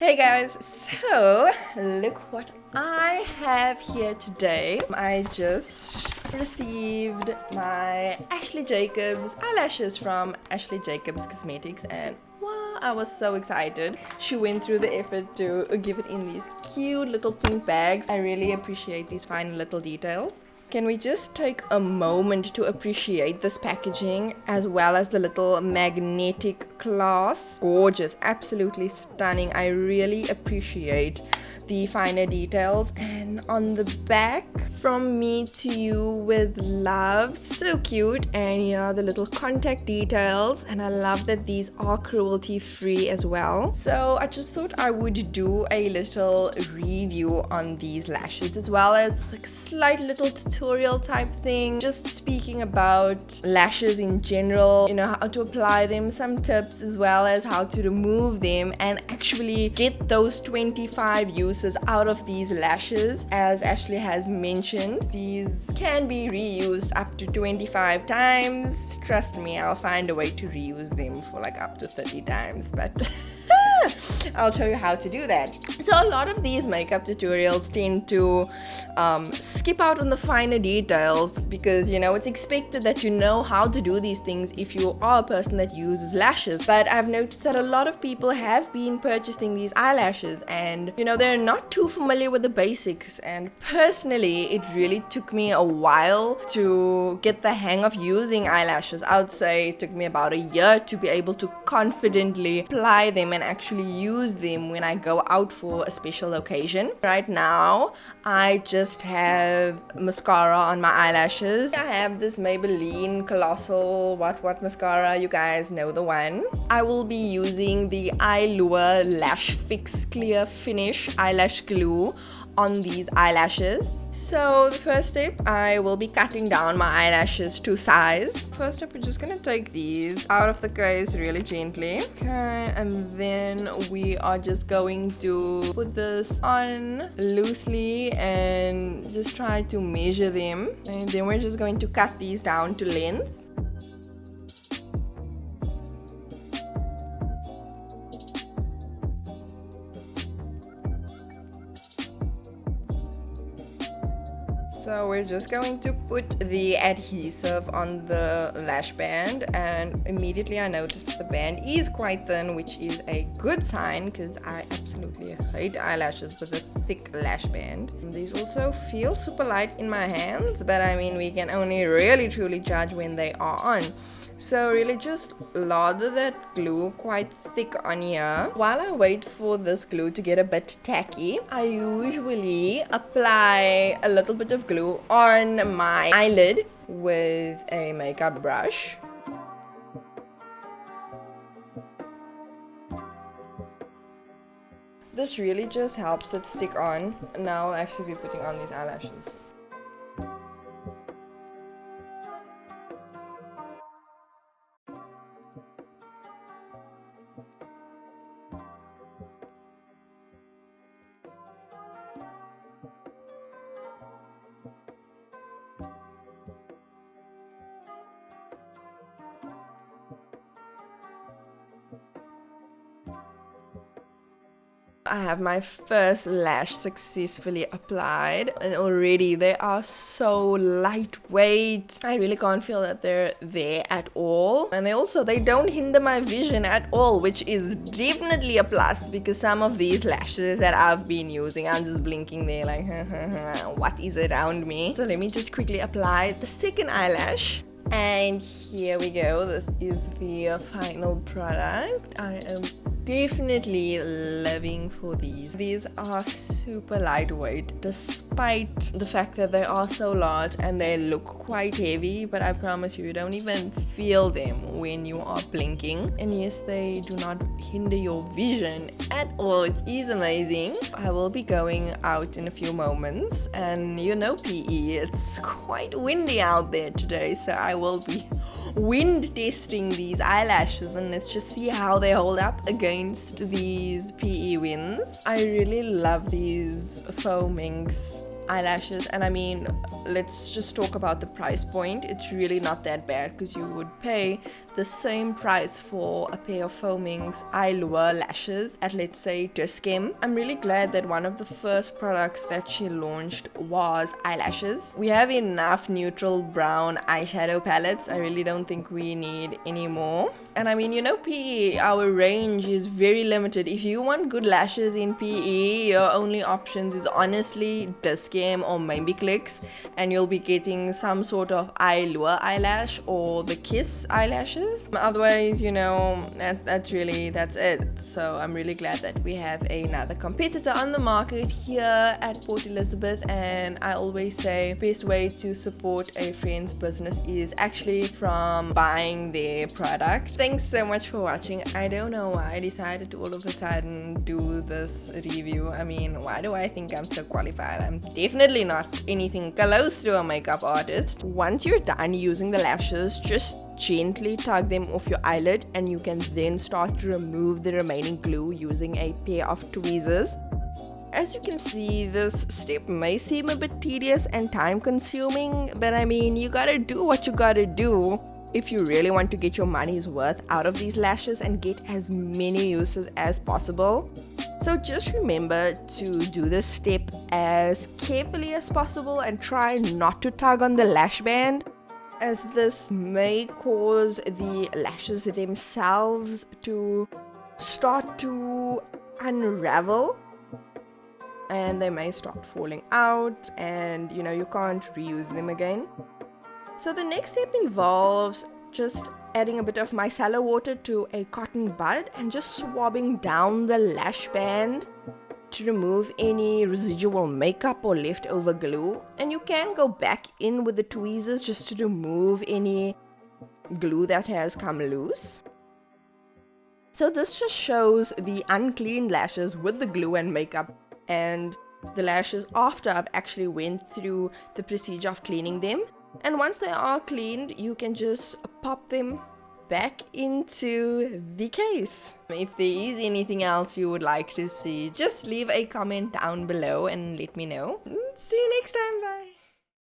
Hey guys, so look what I have here today. I just received my Ashleigh Jacobs eyelashes from Ashleigh Jacobs Cosmetics, and wow, I was so excited. She went through the effort to give it in these cute little pink bags. I really appreciate these fine little details. Can we just take a moment to appreciate this packaging as well as the little magnetic clasp? Gorgeous, absolutely stunning. I really appreciate the finer details. And on the back, from me to you with love, so cute. And here are the little contact details, and I love that these are cruelty free as well. So I just thought I would do a little review on these lashes as well as like a slight little tutorial type thing, just speaking about lashes in general, you know, how to apply them, some tips, as well as how to remove them and actually get those 25 uses out of these lashes. As Ashleigh has mentioned, these can be reused up to 25 times. Trust me, I'll find a way to reuse them for like up to 30 times, but I'll show you how to do that. So a lot of these makeup tutorials tend to skip out on the finer details because, you know, it's expected that you know how to do these things if you are a person that uses lashes. But I've noticed that a lot of people have been purchasing these eyelashes and, you know, they're not too familiar with the basics. And personally, it really took me a while to get the hang of using eyelashes. I would say it took me about a year to be able to confidently apply them and actually use them when I go out for a special occasion. Right now, I just have mascara on my eyelashes. I have this Maybelline Colossal what mascara, you guys know the one. I will be using the Allure Lash Fix Clear Finish Eyelash Glue on these eyelashes. So the first step, I will be cutting down my eyelashes to size. First up, we're just gonna take these out of the case really gently. Okay, and then we are just going to put this on loosely and just try to measure them. And then we're just going to cut these down to length. So we're just going to put the adhesive on the lash band, and immediately I noticed that the band is quite thin, which is a good sign because I absolutely hate eyelashes with a thick lash band. And these also feel super light in my hands, but I mean, we can only really truly judge when they are on. So really just lather that glue quite thick on here. While I wait for this glue to get a bit tacky, I usually apply a little bit of glue on my eyelid with a makeup brush. This really just helps it stick on. Now I'll actually be putting on these eyelashes. I have my first lash successfully applied, and already they are so lightweight. I really can't feel that they're there at all, and they don't hinder my vision at all, which is definitely a plus because some of these lashes that I've been using, I'm just blinking there like what is around me. So let me just quickly apply the second eyelash. And here we go. This is the final product. I am definitely living for these. These are super lightweight despite the fact that they are so large and they look quite heavy, but I promise you don't even feel them when you are blinking. And yes, they do not hinder your vision at all. It is amazing. I will be going out in a few moments, and you know PE, it's quite windy out there today, so I will be wind testing these eyelashes, and let's just see how they hold up against these PE winds. I really love these faux minks eyelashes. And I mean, let's just talk about the price point. It's really not that bad, because you would pay the same price for a pair of Foaming's Allure lashes at, let's say, Dis-Chem. I'm really glad that one of the first products that she launched was eyelashes. We have enough neutral brown eyeshadow palettes. I really don't think we need any more. And I mean, you know, PE, our range is very limited. If you want good lashes in PE, your only options is honestly Dis-Chem or maybe Clicks, and you'll be getting some sort of Allure eyelash or the Kiss eyelashes. Otherwise, you know, that's it. So I'm really glad that we have another competitor on the market here at Port Elizabeth. And I always say best way to support a friend's business is actually from buying their product. Thanks so much for watching. I don't know why I decided to all of a sudden do this review. I mean, why do I think I'm so qualified? I'm definitely not anything close to a makeup artist. Once you're done using the lashes, just gently tug them off your eyelid, and you can then start to remove the remaining glue using a pair of tweezers. As you can see, this step may seem a bit tedious and time consuming, but I mean, you gotta do what you gotta do if you really want to get your money's worth out of these lashes and get as many uses as possible. So just remember to do this step as carefully as possible and try not to tug on the lash band, as this may cause the lashes themselves to start to unravel, and they may start falling out, and you know, you can't reuse them again. So the next step involves just adding a bit of micellar water to a cotton bud and just swabbing down the lash band to remove any residual makeup or leftover glue. And you can go back in with the tweezers just to remove any glue that has come loose. So this just shows the unclean lashes with the glue and makeup, and the lashes after I've actually went through the procedure of cleaning them. And once they are cleaned, you can just pop them back into the case. If there is anything else you would like to see, just leave a comment down below and let me know. See you next time. Bye.